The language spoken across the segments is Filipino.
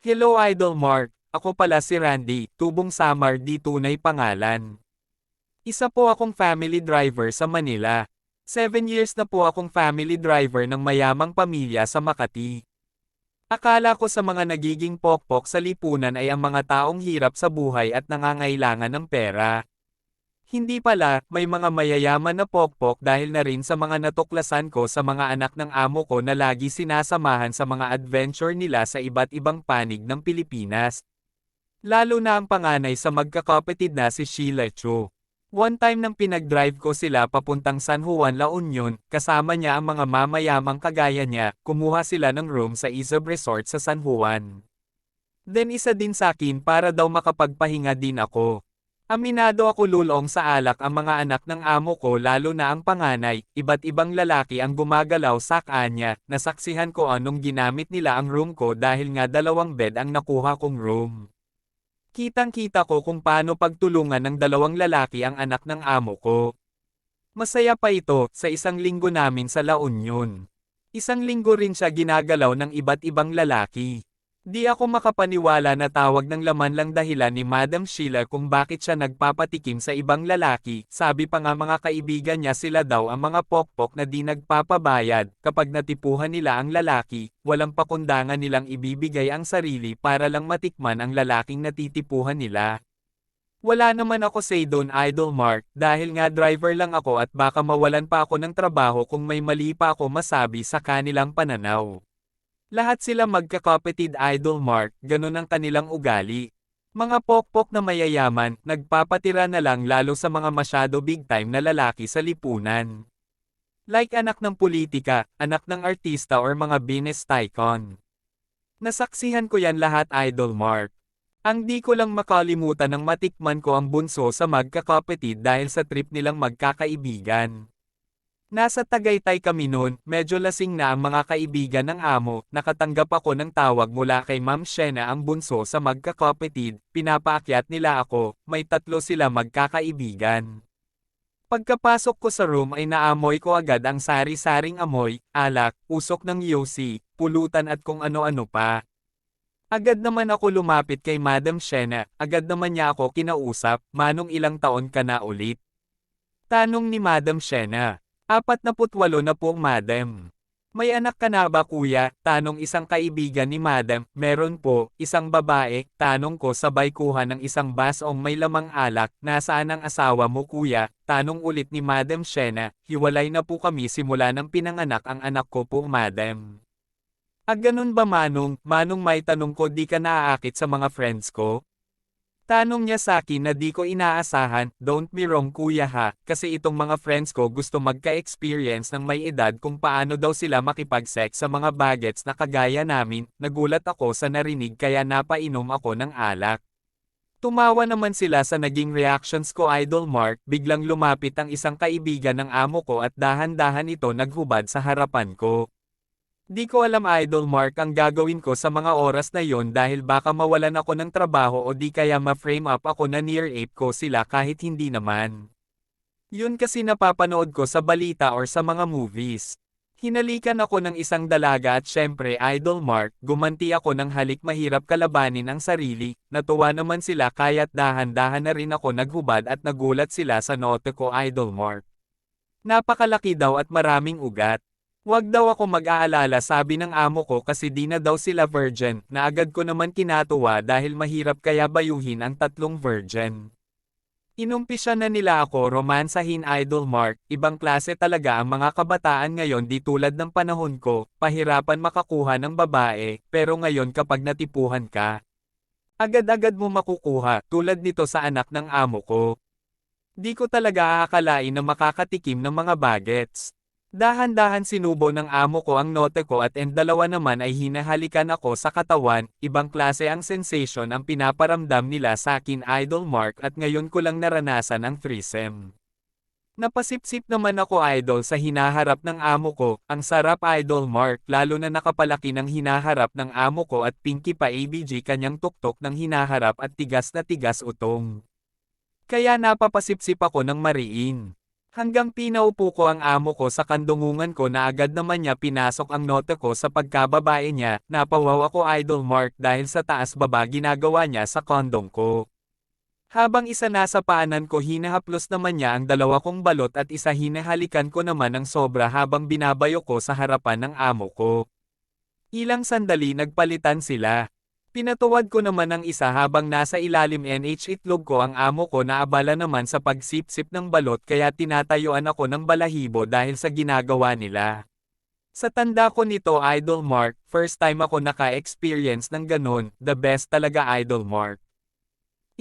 Hello Idol Mark, ako pala si Randy, Tubong Samar di tunay pangalan. Isa po akong family driver sa Manila. 7 years na po akong family driver ng mayamang pamilya sa Makati. Akala ko sa mga nagiging pokpok sa lipunan ay ang mga taong hirap sa buhay at nangangailangan ng pera. Hindi pala, may mga mayayaman na pokpok dahil na rin sa mga natuklasan ko sa mga anak ng amo ko na lagi sinasamahan sa mga adventure nila sa iba't ibang panig ng Pilipinas. Lalo na ang panganay sa magkakapatid na si Sheila Cho. One time nang pinag-drive ko sila papuntang San Juan, La Union, kasama niya ang mga mamayamang kagaya niya, kumuha sila ng room sa Isab Resort sa San Juan. Then isa din sa akin para daw makapagpahinga din ako. Aminado ako lulong sa alak ang mga anak ng amo ko lalo na ang panganay, iba't ibang lalaki ang gumagalaw sa kanya, nasaksihan ko anong ginamit nila ang room ko dahil nga 2 bed ang nakuha kong room. Kitang-kita ko kung paano pagtulungan ng 2 lalaki ang anak ng amo ko. Masaya pa ito, sa 1 linggo namin sa La Union. 1 linggo rin siya ginagalaw ng iba't ibang lalaki. Di ako makapaniwala na tawag ng laman lang dahilan ni Madam Sheila kung bakit siya nagpapatikim sa ibang lalaki. Sabi pa nga mga kaibigan niya sila daw ang mga pokpok na di nagpapabayad. Kapag natipuhan nila ang lalaki, walang pakundangan nilang ibibigay ang sarili para lang matikman ang lalaking natitipuhan nila. Wala naman ako say doon Idol Mark, dahil nga driver lang ako at baka mawalan pa ako ng trabaho kung may mali pa ako masabi sa kanilang pananaw. Lahat sila magkakapatid Idol Mark, ganun ang kanilang ugali. Mga pokpok na mayayaman, nagpapatira na lang lalo sa mga masyado big time na lalaki sa lipunan. Like anak ng politika, anak ng artista or mga business tycoon. Nasaksihan ko yan lahat Idol Mark. Ang di ko lang makalimutan ng matikman ko ang bunso sa magkakapatid dahil sa trip nilang magkakaibigan. Nasa Tagaytay kami noon, medyo lasing na ang mga kaibigan ng amo, nakatanggap ako ng tawag mula kay Ma'am Shena ang bunso sa magkakapatid, pinapaakyat nila ako, may 3 sila magkakaibigan. Pagkapasok ko sa room ay naamoy ko agad ang sari-saring amoy, alak, usok ng yosi, pulutan at kung ano-ano pa. Agad naman ako lumapit kay Madam Shena, agad naman niya ako kinausap, manong ilang taon ka na ulit? Tanong ni Madam Shena. 48 na po madam. May anak ka na ba kuya? Tanong isang kaibigan ni madam. Meron po, isang babae. Tanong ko sabay kuha ng isang basong may lamang alak. Nasaan ang asawa mo kuya? Tanong ulit ni Madam Shena. Hiwalay na po kami simula ng pinanganak ang anak ko po madam. Ganun ba manong? Manong may tanong ko di ka naaakit sa mga friends ko? Tanong niya sa akin na di ko inaasahan, don't be wrong kuya ha, kasi itong mga friends ko gusto magka-experience ng may edad kung paano daw sila makipag-sex sa mga bagets na kagaya namin, nagulat ako sa narinig kaya napainom ako ng alak. Tumawa naman sila sa naging reactions ko Idol Mark, biglang lumapit ang isang kaibigan ng amo ko at dahan-dahan ito naghubad sa harapan ko. Di ko alam Idol Mark ang gagawin ko sa mga oras na yon dahil baka mawalan ako ng trabaho o di kaya ma-frame up ako na near ape ko sila kahit hindi naman. Yun kasi napapanood ko sa balita or sa mga movies. Hinalikan ako ng isang dalaga at syempre Idol Mark, gumanti ako ng halik mahirap kalabanin ang sarili, natuwa naman sila kaya't dahan-dahan na rin ako naghubad at nagulat sila sa note ko Idol Mark. Napakalaki daw at maraming ugat. Wag daw ako mag-aalala sabi ng amo ko kasi di na daw sila virgin, na agad ko naman kinatuwa dahil mahirap kaya bayuhin ang 3 virgin. Inumpisa na nila ako romansahin Idol Mark, ibang klase talaga ang mga kabataan ngayon di tulad ng panahon ko, pahirapan makakuha ng babae, pero ngayon kapag natipuhan ka, agad-agad mo makukuha, tulad nito sa anak ng amo ko. Di ko talaga aakalain na makakatikim ng mga bagets. Dahan-dahan sinubo ng amo ko ang note ko at dalawa naman ay hinahalikan ako sa katawan, ibang klase ang sensation ang pinaparamdam nila sa akin Idol Mark at ngayon ko lang naranasan ang threesome. Napasipsip naman ako idol sa hinaharap ng amo ko, ang sarap Idol Mark lalo na nakapalaki ng hinaharap ng amo ko at pinky pa ABG kanyang tuktok ng hinaharap at tigas na tigas utong. Kaya napapasipsip ako ng mariin. Hanggang pinaupo ko ang amo ko sa kandungungan ko na agad naman niya pinasok ang nota ko sa pagkababae niya, napawaw ako Idol Mark dahil sa taas-baba ginagawa niya sa kondong ko. Habang isa nasa paanan ko hinahaplos naman niya ang dalawa kong balot at isa hinahalikan ko naman ng sobra habang binabayo ko sa harapan ng amo ko. Ilang sandali nagpalitan sila. Pinatuwad ko naman ang isa habang nasa ilalim itlog ko ang amo ko na abala naman sa pagsipsip ng balot kaya tinatayuan ako ng balahibo dahil sa ginagawa nila. Sa tanda ko nito Idol Mark, first time ako naka-experience ng ganun, the best talaga Idol Mark.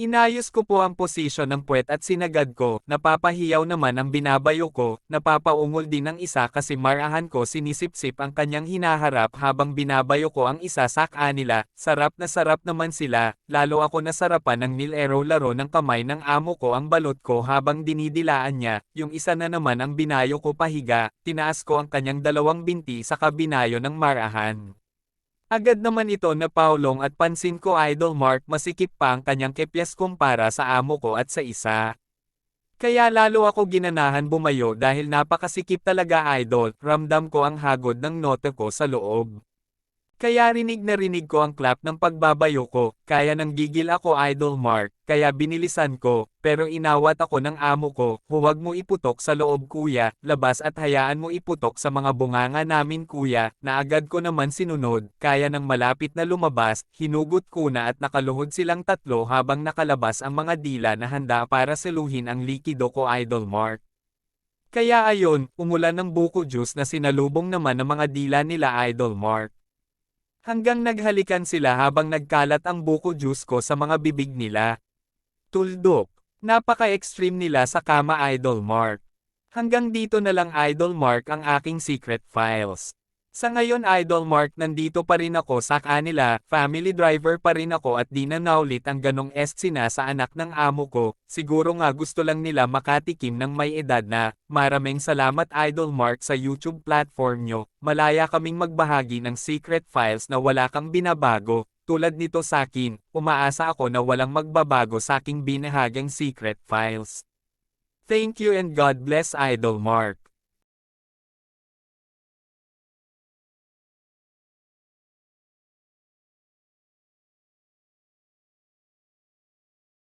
Inayos ko po ang posisyon ng puwet at sinagad ko, napapahiyaw naman ang binabayo ko, napapaungol din ang isa kasi marahan ko sinisipsip ang kanyang hinaharap habang binabayo ko ang isa sa kanila, sarap naman sila, lalo ako nasarapan ng nilero-laro ng kamay ng amo ko ang balot ko habang dinidilaan niya, yung isa na naman ang binayo ko pahiga, tinaas ko ang kanyang dalawang binti sa kabinayo ng marahan. Agad naman ito na paulong at pansin ko Idol Mark masikip pa ang kanyang kepyas kumpara sa amo ko at sa isa. Kaya lalo ako ginanahan bumayo dahil napakasikip talaga Idol, ramdam ko ang hagod ng nota ko sa loob. Kaya rinig na rinig ko ang clap ng pagbabayo ko, kaya nang gigil ako Idol Mark, kaya binilisan ko, pero inawat ako ng amo ko, huwag mo iputok sa loob kuya, labas at hayaan mo iputok sa mga bunganga namin kuya, na agad ko naman sinunod, kaya nang malapit na lumabas, hinugot ko na at nakaluhod silang tatlo habang nakalabas ang mga dila na handa para seluhin ang likido ko Idol Mark. Kaya ayon, umulan ng buko juice na sinalubong naman ng mga dila nila Idol Mark. Hanggang naghalikan sila habang nagkalat ang buko juice ko sa mga bibig nila. Tuldok. Napaka-extreme nila sa kama Idol Mark. Hanggang dito na lang Idol Mark ang aking secret files. Sa ngayon Idol Mark nandito pa rin ako sa kanila, family driver pa rin ako at di na naulit ang ganong estsena sa anak ng amo ko, siguro nga gusto lang nila makatikim ng may edad na, maraming salamat Idol Mark sa YouTube platform nyo, malaya kaming magbahagi ng secret files na wala kang binabago, tulad nito sakin, umaasa ako na walang magbabago sa aking binahagang secret files. Thank you and God bless Idol Mark.